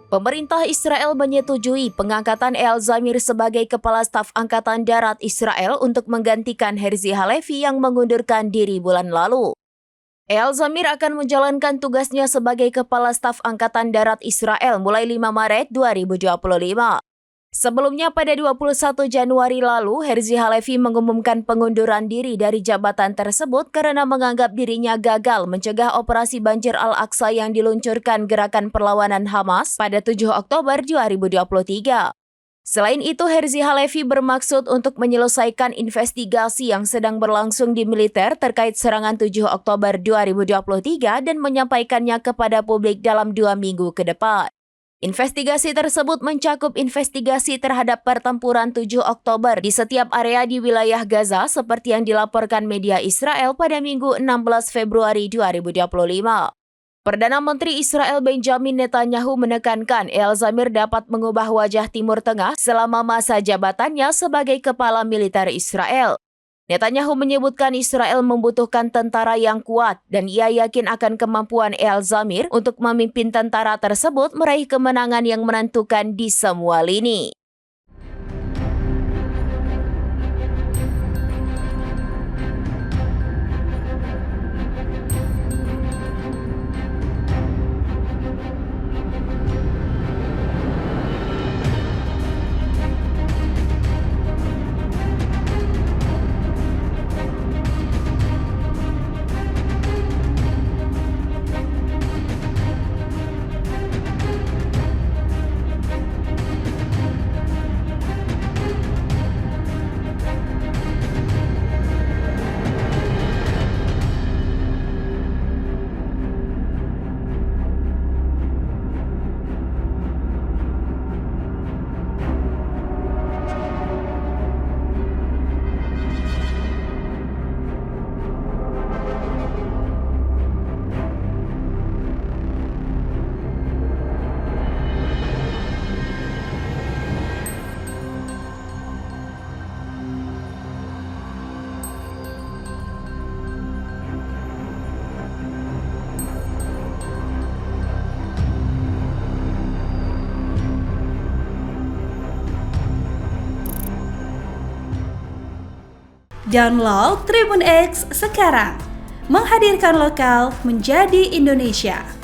Pemerintah Israel menyetujui pengangkatan Eyal Zamir sebagai Kepala Staf Angkatan Darat Israel untuk menggantikan Herzi Halevi yang mengundurkan diri bulan lalu. Eyal Zamir akan menjalankan tugasnya sebagai Kepala Staf Angkatan Darat Israel mulai 5 Maret 2025. Sebelumnya pada 21 Januari lalu, Herzi Halevi mengumumkan pengunduran diri dari jabatan tersebut karena menganggap dirinya gagal mencegah operasi banjir Al-Aqsa yang diluncurkan Gerakan Perlawanan Hamas pada 7 Oktober 2023. Selain itu, Herzi Halevi bermaksud untuk menyelesaikan investigasi yang sedang berlangsung di militer terkait serangan 7 Oktober 2023 dan menyampaikannya kepada publik dalam 2 minggu ke depan. Investigasi tersebut mencakup investigasi terhadap pertempuran 7 Oktober di setiap area di wilayah Gaza seperti yang dilaporkan media Israel pada Minggu 16 Februari 2025. Perdana Menteri Israel Benjamin Netanyahu menekankan Eyal Zamir dapat mengubah wajah Timur Tengah selama masa jabatannya sebagai kepala militer Israel. Netanyahu menyebutkan Israel membutuhkan tentara yang kuat dan ia yakin akan kemampuan Eyal Zamir untuk memimpin tentara tersebut meraih kemenangan yang menentukan di semua lini. Download Tribun X sekarang, menghadirkan lokal menjadi Indonesia.